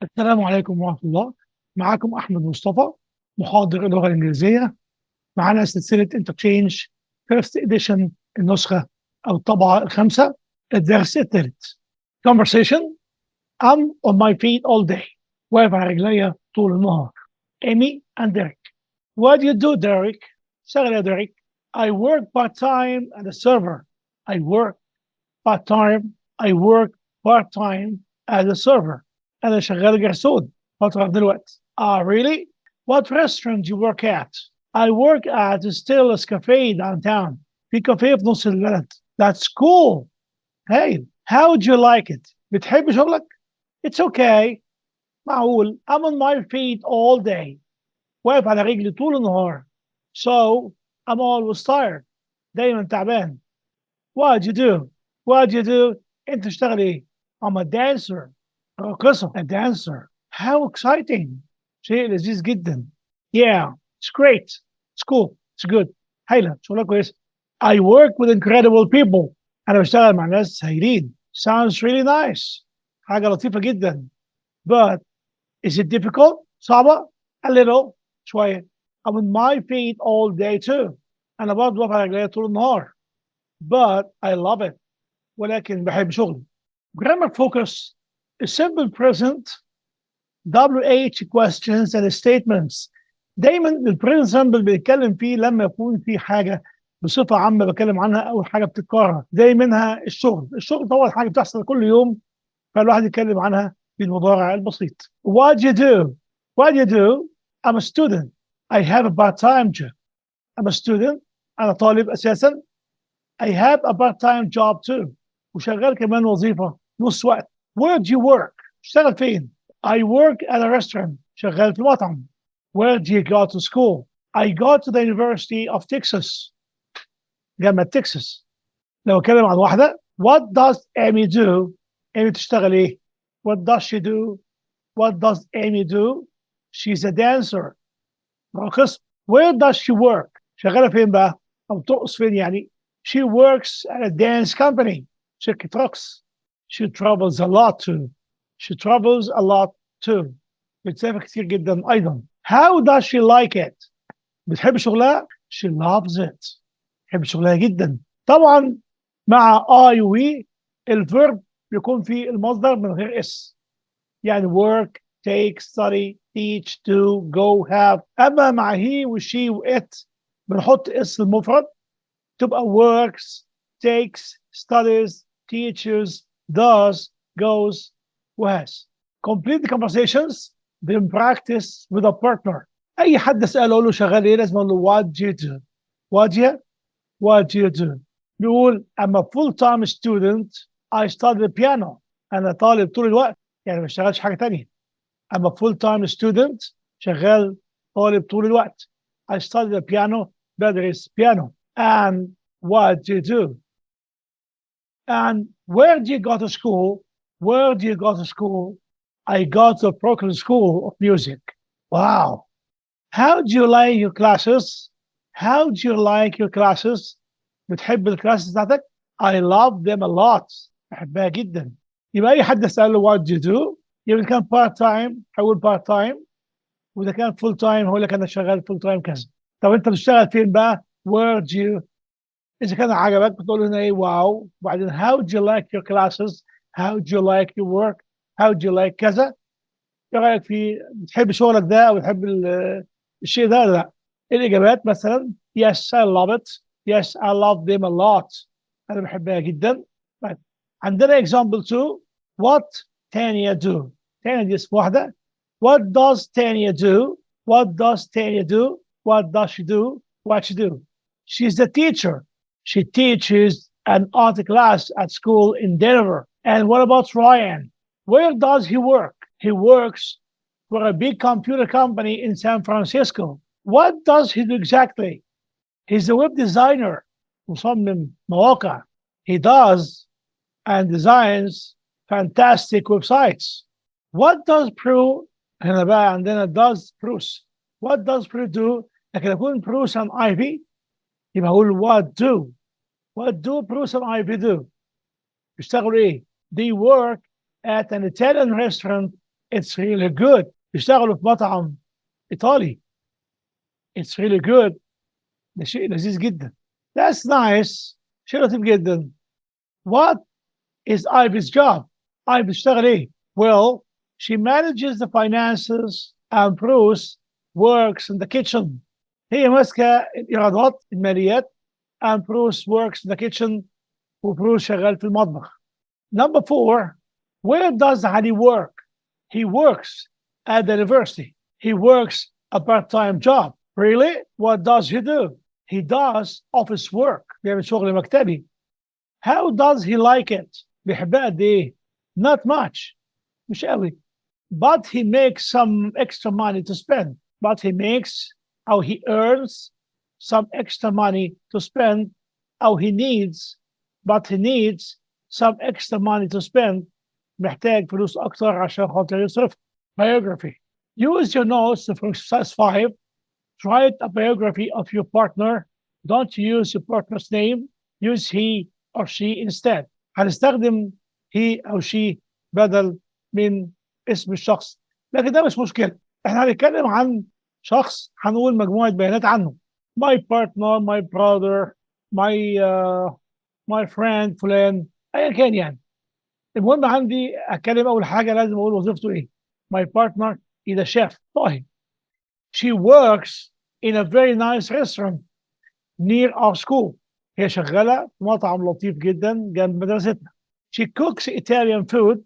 السلام عليكم ورحمة الله. معكم أحمد مصطفى، محاضر اللغة الإنجليزية. معنا سلسلة انترتشينج فيرست إديشن، النسخة أو الطبعة الخامسة، الدرس الثالث. Conversation. I'm on my feet all day. واقف على رجليا طول النهار. Amy and Derek. What do you do, Derek? اشتغل يا Derek. I work part-time at a server. I work part-time. I work part-time as a server. أنا شغال جرسون فترة دلوقتي. Really? What restaurant do you work at? I work at Stella's Cafe downtown. في كافيه في نص البلد. That's cool. Hey, how do you like it? بتحب شغلك؟ It's okay. معقول. I'm on my feet all day. واقف على رجلي طول النهار. So, I'm always tired. دايما تعبان. What do you do? What do you do? أنت تشتغل إيه؟ I'm a dancer. راقصة. A dancer. How exciting. شيء لذيذ جدا. Yeah, it's great. It's cool. It's good. هايلة. شغلك كويس. I work with incredible people. أنا بشتغل مع ناس هايلين. Sounds really nice. حاجة لطيفة جدا. But is it difficult? صعبة? A little. شوية. I'm on my feet all day too. أنا برضه واقف على رجلي طول النهار. But I love it. ولكن بحب شغلي. Grammar focus is simple present WH questions and statements. دايما البريزنت سامبل بنتكلم فيه لما يكون في حاجه بصفه عامه بتكلم عنها او حاجه بتتكرر، زي منها الشغل طبعا حاجه بتحصل كل يوم، فالواحد يتكلم عنها بالمضارع البسيط. What do you do? What do you do? I'm a student. I have a part-time job. I'm a student. أنا طالب أساسا. I have a part-time job too. وشغال كمان وظيفة نص وقت. Where do you work? اشتغل فين؟ I work at a restaurant. شغال في المطعم. Where do you go to school? I go to the University of Texas. جامعة تكساس. لو اتكلم عن واحدة. What does Amy do? Amy تشتغل ايه؟ What does she do? What does Amy do? She's a dancer. راقص. Where does she work? شغالة فين بقى؟ أو ترقص فين يعني؟ She works at a dance company. شركة رقص. She travels a lot too. She travels a lot too. بتسافر كتير جدا أيضا. How does she like it? بتحب شغلها؟ She loves it. بتحب شغلها جدا. طبعا مع I و الفيرب بيكون في المصدر من غير اس. يعني work, take, study, teach, do, go, have. اما مع he وشي وات بنحط اس المفرد تبقى works, takes, studies, teaches, does, goes, وhas. Complete the conversations then practice with a partner. اي حد اساله اقول له شغال ايه لازم اقول له what do you do. What do you do. بيقول I'm a full-time student. I study the piano. انا طالب طول الوقت يعني ما بشتغلش حاجه تانيه. I'm a full-time student. شغال طالب طول الوقت. I study the piano. بدرس piano. And what do you do? And where do you go to school? Where do you go to school? I go to Brooklyn School of Music. Wow. How do you like your classes? How do you like your classes? بتحب الكلاسز بتاعتك؟ I love them a lot. بحبها جدا. يبقى أي حد أسأله what do you do؟ يبقى كان part time هقول part time، وإذا كان full time هقول لك أنا شغال full time كذا. طب أنت بتشتغل فين بقى؟ Where do you. إذا كان عجبك بتقول هنا إيه واو، وبعدين how do you like your classes؟ How do you like your work؟ How do you like كذا؟ إيه رأيك في بتحب شغلك ده أو بتحب الشيء ده ولا لا؟ الإجابات مثلا yes I love it. Yes I love them a lot. أنا بحبها جدا. طيب عندنا example 2. What تانية do. تانية دي اسم واحدة. What does تانية do? What does تانية do? What does she do? What she do? She's the teacher. She teaches an art class at school in Denver. And what about Ryan? Where does he work? He works for a big computer company in San Francisco. What does he do exactly? He's a web designer. مصمم مواقع. He does and designs fantastic websites. What does Prue. هنا بقى عندنا does Bruce. What does Prue do? لكن يكون Bruce and Ivy يبقى أقول what do. What do Bruce and Ivy do? بيشتغلوا إيه؟ They work at an Italian restaurant It's really good. بيشتغلوا في مطعم إيطالي. It's really good. ده شيء لذيذ جدا. That's nice. شيء لطيف جدا. What is Ivy's job? Ivy بتشتغل إيه؟ Well, she manages the finances and Bruce works in the kitchen. هي ماسكة الإيرادات الماليات and Bruce works in the kitchen وبروس شغال في المطبخ. Number 4, where does Ali work? He works at the university. He works a part-time job. Really? What does he do? He does office work. بيعمل شغل مكتبي. How does he like it? بيحبها قد إيه؟ Not much. مش قوي. But he makes some extra money to spend. But he makes, أو he earns some extra money to spend, أو he needs, but he needs some extra money to spend. محتاج فلوس أكتر عشان خاطر يصرف. Biography. Use your notes for exercise 5. Write a biography of your partner. Don't use your partner's name. Use he or she instead. هنستخدم he أو she بدل من اسم الشخص. لكن ده مش مشكلة. احنا هنتكلم عن شخص هنقول مجموعة بيانات عنه. My partner, my brother, my friend فلان ايا كان يعني. المهم عندي اتكلم اول حاجه لازم اقول وظيفته ايه. My partner is a chef. طيب. She works in a very nice restaurant near our school. هي شغاله في مطعم لطيف جدا جنب مدرستنا. She cooks Italian food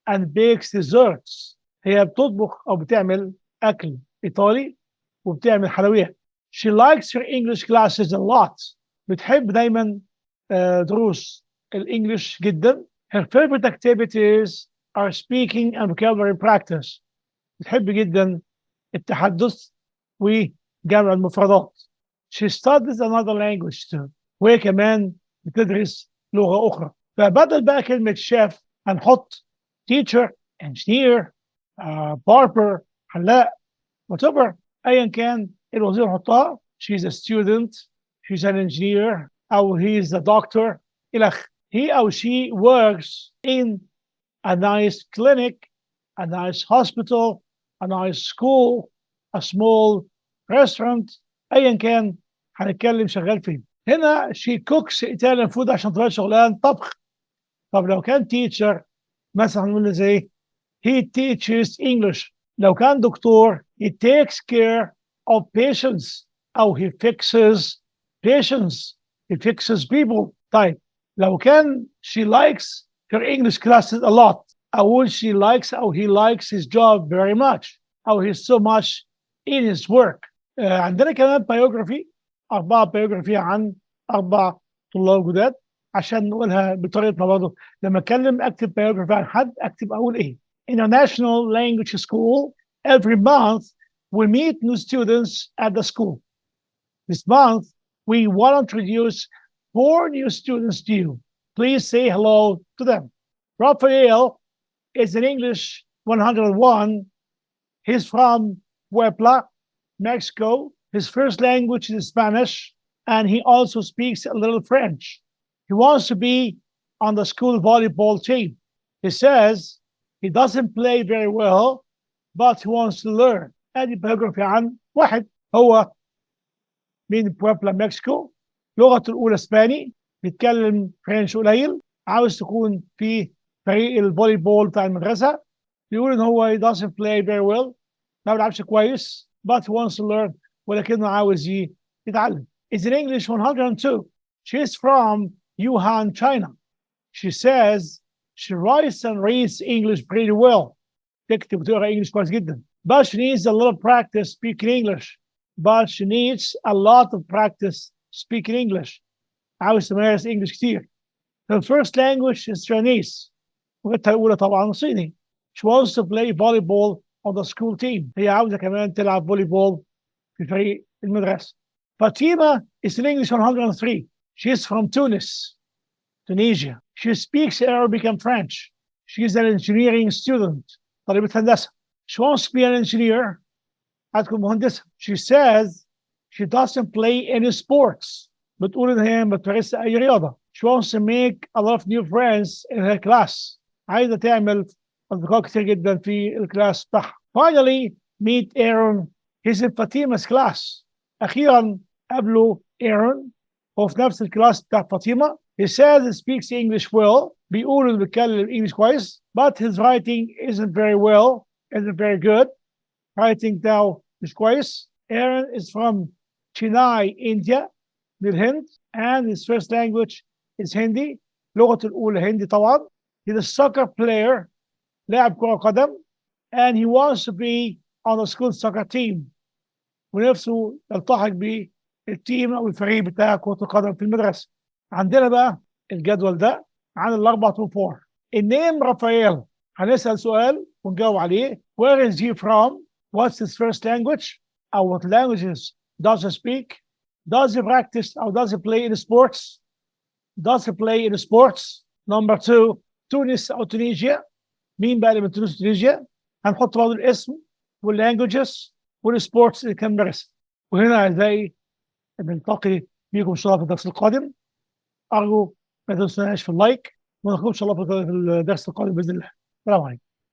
and bakes desserts. هي بتطبخ او بتعمل اكل ايطالي وبتعمل حلويات. She likes her English classes a lot. بتحب دايما دروس الانجليش جدا. Her favorite activities are speaking and vocabulary practice. بتحب جدا التحدث وجمع المفردات. She studies another language too. وهي كمان بتدرس لغة أخرى. فبدل بقى كلمة شيف هنحط teacher, engineer, barber, حلاق, whatever. أيا كان الوظيفة نحطها. She's a student, she's an engineer, أو he's a doctor إلى آخره. He or she works in a nice clinic, a nice hospital, a nice school, a small restaurant. ايا كان هنتكلم شغال فين. هنا she cooks Italian food عشان تبقى شغلان طبخ. طب لو كان teacher مثلا هنقول زي he teaches English. لو كان دكتور he takes care of patients او he fixes patients. He fixes people. طيب لو كان she likes her English classes a lot. أقول she likes أو he likes his job very much أو he's so much in his work. عندنا كمان biography 4 biography عن 4 طلاب جداد عشان نقولها بطريقتنا برضه. لما أتكلم أكتب biography عن حد أكتب أقول إيه. International Language School, every month we meet new students at the school. This month we want to introduce 4 new students to you. Please say hello to them. Rafael is in English 101. He's from Puebla, Mexico. His first language is Spanish, and he also speaks a little French. He wants to be on the school volleyball team. He says he doesn't play very well, but he wants to learn. ادي biography عن واحد هو من بويبلا مكسيكو. لغته الأولى اسباني، بيتكلم فرنش قليل، عاوز تكون في فريق الفولي بول بتاع المدرسة. بيقول إن هو he doesn't play very well، ما بيلعبش كويس، but he wants to learn، ولكنه عاوز يتعلم. It's in English 102. She's from Wuhan, China. She says she writes and reads English pretty well. تكتب وتقرا انجلش كويس جدا. But she needs a little practice speaking English. But she needs a lot of practice speaking English. عاوز تمارس انجلش كتير. Her first language is Chinese. لغتها الأولى طبعا صيني. She wants to play volleyball on the school team. هي عاوزة كمان تلعب فولي بول في فريق المدرسة. Fatima is in English 103. She's from Tunis, Tunisia. She speaks Arabic and French. She's an engineering student. طالبة هندسة. She wants to be an engineer. هتكون مهندسة. She says she doesn't play any sports. بتقول إن هي ما بتمارسش أي رياضة. She wants to make a lot of new friends in her class. عايزة تعمل أصدقاء كتير جدا في الكلاس بتاعها. Finally meet Aaron. He's in Fatima's class. أخيرا قابله Aaron، هو في نفس الكلاس بتاع فاطمة. He says he speaks English well. بيقول إنه بيتكلم English كويس. But his writing isn't very well, isn't very good. Writing بتاعه مش كويس. Aaron is from Chennai, India, من الهند. And his first language is Hindi. لغته الأولى هندي طبعا. He's a soccer player. لاعب كرة قدم. And he wants to be on the school soccer team. ونفسه يلتحق بالتيم أو الفريق بتاع كرة القدم في المدرسة. عندنا بقى الجدول ده عن الأربع توب 4. النيم رافائيل، هنسأل سؤال ونجاوب عليه. Where is he from? What's his first language? أو what languages does he speak? Does he practice أو does he play in sports? Does he play in sports? Number 2, تونس أو تونيجيا. مين بقى اللي من تونس وتونيجيا؟ هنحط برضه الاسم واللانجوجز والسبورتس اللي كان درسها. وهنا أعزائي نلتقي بيكم إن شاء الله في الدرس القادم. أرجو ما تنسوناش في اللايك، ونلقاكم إن شاء الله في الدرس القادم بإذن الله. السلام عليكم.